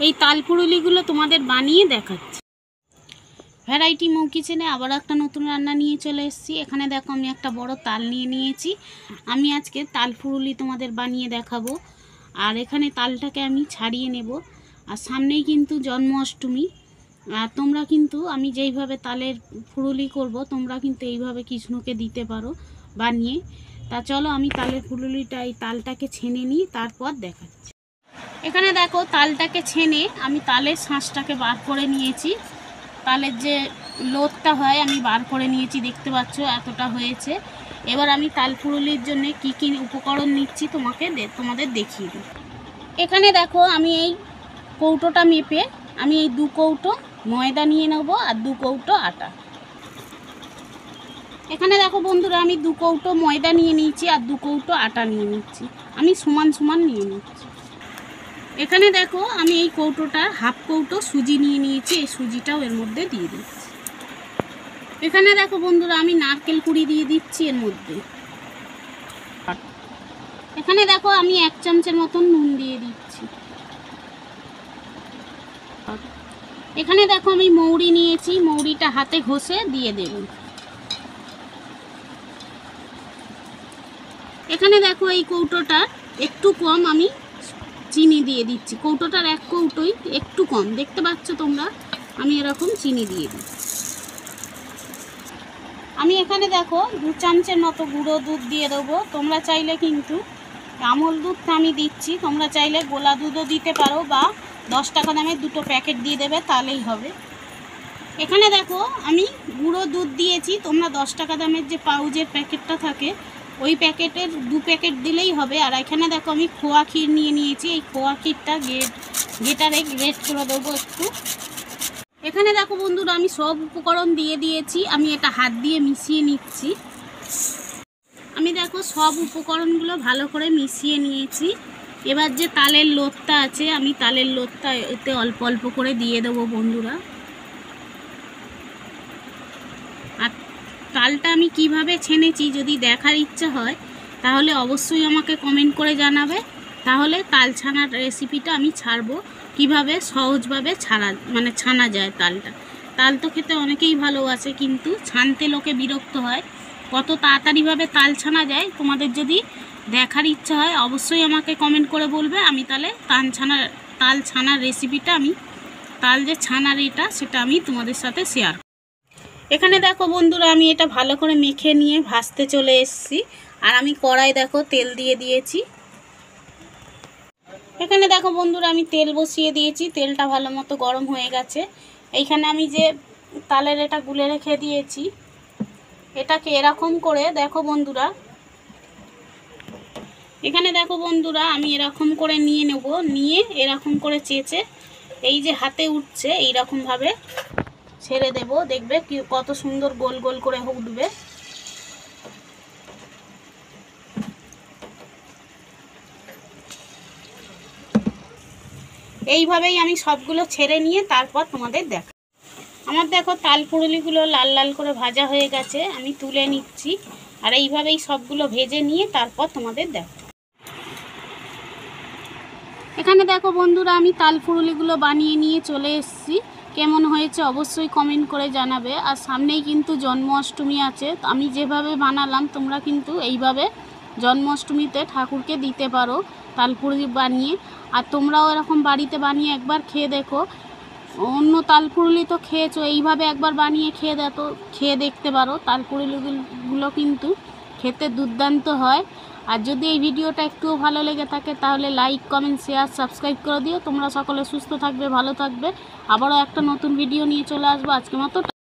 এই তাল ফুরুলিগুলো তোমাদের বানিয়ে দেখাচ্ছি। ভ্যারাইটি মৌ কিচেনে আবার একটা নতুন রান্না নিয়ে চলে এসেছি। এখানে দেখো আমি একটা বড় তাল নিয়ে নিয়েছি। আমি আজকে তাল ফুরুলি তোমাদের বানিয়ে দেখাবো। আর এখানে তালটাকে আমি ছাড়িয়ে নেব। আর সামনেই কিন্তু জন্মাষ্টমী। আর তোমরা কিন্তু আমি যেইভাবে তালের ফুরুলি করব তোমরা কিন্তু এইভাবে কৃষ্ণকে দিতে পারো বানিয়ে। তা চলো আমি তালের ফুরুলিটা এই তালটাকে ছেনে নিই, তারপর দেখাচ্ছি। এখানে দেখো তালটাকে ছেনে আমি তালের শাঁসটাকে বার করে নিয়েছি। তালের যে লোদটা হয় আমি বার করে নিয়েছি, দেখতে পাচ্ছ এতটা হয়েছে। এবার আমি তাল ফুরুলির জন্য কি কি উপকরণ নিচ্ছি তোমাদের দেখিয়ে দিই। এখানে দেখো আমি এই কৌটোটা মেপে আমি এই 2 কৌটো ময়দা নিয়ে নেব আর 2 কৌটো আটা। এখানে দেখো বন্ধুরা আমি 2 কৌটো ময়দা নিয়ে নিয়েছি আর 2 কৌটো আটা নিয়ে নিচ্ছি। আমি সমান সমান নিয়ে নিচ্ছি। এখানে দেখো আমি এই কৌটোটা হাফ কৌটো সুজি নিয়ে নিয়েছি, এই সুজিটাও এর মধ্যে দিয়ে দিচ্ছি। এখানে দেখো বন্ধুরা আমি নারকেল কুড়ি দিয়ে দিচ্ছি এর মধ্যে। এখানে দেখো আমি 1 চামচের মতন নুন দিয়ে দিচ্ছি। এখানে দেখো আমি মৌরি নিয়েছি, মৌরিটা হাতে ঘষে দিয়ে দেব। এখানে দেখো এই কৌটোটা একটু কম আমি চিনি দিয়ে দিচ্ছি। কৌটোটার 1 কৌটোই একটু কম, দেখতে পাচ্ছ তোমরা, আমি এরকম চিনি দিয়ে দিচ্ছি। আমি এখানে দেখো 2 চামচের মতো গুঁড়ো দুধ দিয়ে দেবো। তোমরা চাইলে কিন্তু আমল দুধটা আমি দিচ্ছি, তোমরা চাইলে গোলা দুধও দিতে পারো বা 10 টাকা দামের 2টো প্যাকেট দিয়ে দেবে, তাহলেই হবে। এখানে দেখো আমি গুঁড়ো দুধ দিয়েছি, তোমরা 10 টাকা দামের যে পাউচের প্যাকেটটা থাকে ওই প্যাকেটের 2 প্যাকেট দিলেই হবে। আর এখানে দেখো আমি খোয়া ক্ষীর নিয়ে নিয়েছি, এই খোয়া ক্ষীরটা গেটারে গ্রেট করে দেবো একটু। এখানে দেখো বন্ধুরা আমি সব উপকরণ দিয়ে দিয়েছি, আমি এটা হাত দিয়ে মিশিয়ে নিচ্ছি। আমি দেখো সব উপকরণগুলো ভালো করে মিশিয়ে নিয়েছি। এবার যে তালের লোদটা আছে আমি তালের লোদটা এতে অল্প অল্প করে দিয়ে দেবো বন্ধুরা। আর তালটা আমি কিভাবে ছেনেছি যদি দেখার ইচ্ছা হয় তাহলে অবশ্যই আমাকে কমেন্ট করে জানাবে, তাহলে তাল ছানার রেসিপিটা আমি ছাড়বো কিভাবে সহজভাবে ছানা যায় তালটা। তাল তো খেতে অনেকেই ভালোবাসে, কিন্তু ছানতে লোকে বিরক্ত হয়। কত তাড়াতাড়িভাবে তাল ছানা যায় তোমাদের যদি দেখার ইচ্ছা হয় অবশ্যই আমাকে কমেন্ট করে বলবে। আমি তাহলে তাল ছানার রেসিপিটা তাল যে ছানার সেটা আমি তোমাদের সাথে শেয়ার। এখানে দেখো বন্ধুরা আমি এটা ভালো করে মেখে নিয়ে ভাজতে চলে এসেছি। আর আমি কড়াই দেখো তেল দিয়ে দিয়েছি। এখানে দেখো বন্ধুরা আমি তেল বসিয়ে দিয়েছি, তেলটা ভালো মতো গরম হয়ে গেছে। এইখানে আমি যে তালের এটা গুলে রেখে দিয়েছি এটাকে এরকম করে দেখো বন্ধুরা, এখানে দেখো বন্ধুরা আমি এরকম করে নিয়ে নেব, নিয়ে এরকম করে চেঁচে এই যে হাতে উঠছে এইরকমভাবে ছেড়ে দেব, দেখবে কি কত সুন্দর গোল গোল করে উঠবে। এইভাবেই আমি সবগুলো ছেড়ে নিয়ে তারপর তোমাদের দেখ। আমার দেখো তাল ফুরুলিগুলো লাল লাল করে ভাজা হয়ে গেছে, আমি তুলে নিচ্ছি। আর এইভাবেই সবগুলো ভেজে নিয়ে তারপর তোমাদের দেখ। এখানে দেখো বন্ধুরা আমি তাল ফুরুলিগুলো বানিয়ে নিয়ে চলে এসেছি। কেমন হয়েছে অবশ্যই কমেন্ট করে জানাবে। আর সামনেই কিন্তু জন্মাষ্টমী আছে, আমি যেভাবে বানালাম তোমরা কিন্তু এইভাবে জন্মাষ্টমীতে ঠাকুরকে দিতে পারো তাল ফুরুলি বানিয়ে। আর তোমরাও এরকম বাড়িতে বানিয়ে একবার খেয়ে দেখো। অন্য তাল ফুরুলি তো খেয়েছো, এইভাবে একবার বানিয়ে খেয়ে দেখতে পারো। তাল ফুরুলিগুলো কিন্তু খেতে দুর্দান্ত হয়। আর যদি এই ভিডিওটা একটুও ভালো লেগে থাকে তাহলে লাইক কমেন্ট শেয়ার সাবস্ক্রাইব করে দিও। তোমরা সকলে সুস্থ থাকবে, ভালো থাকবে। আবারও একটা নতুন ভিডিও নিয়ে চলে আসবো। আজকের মতো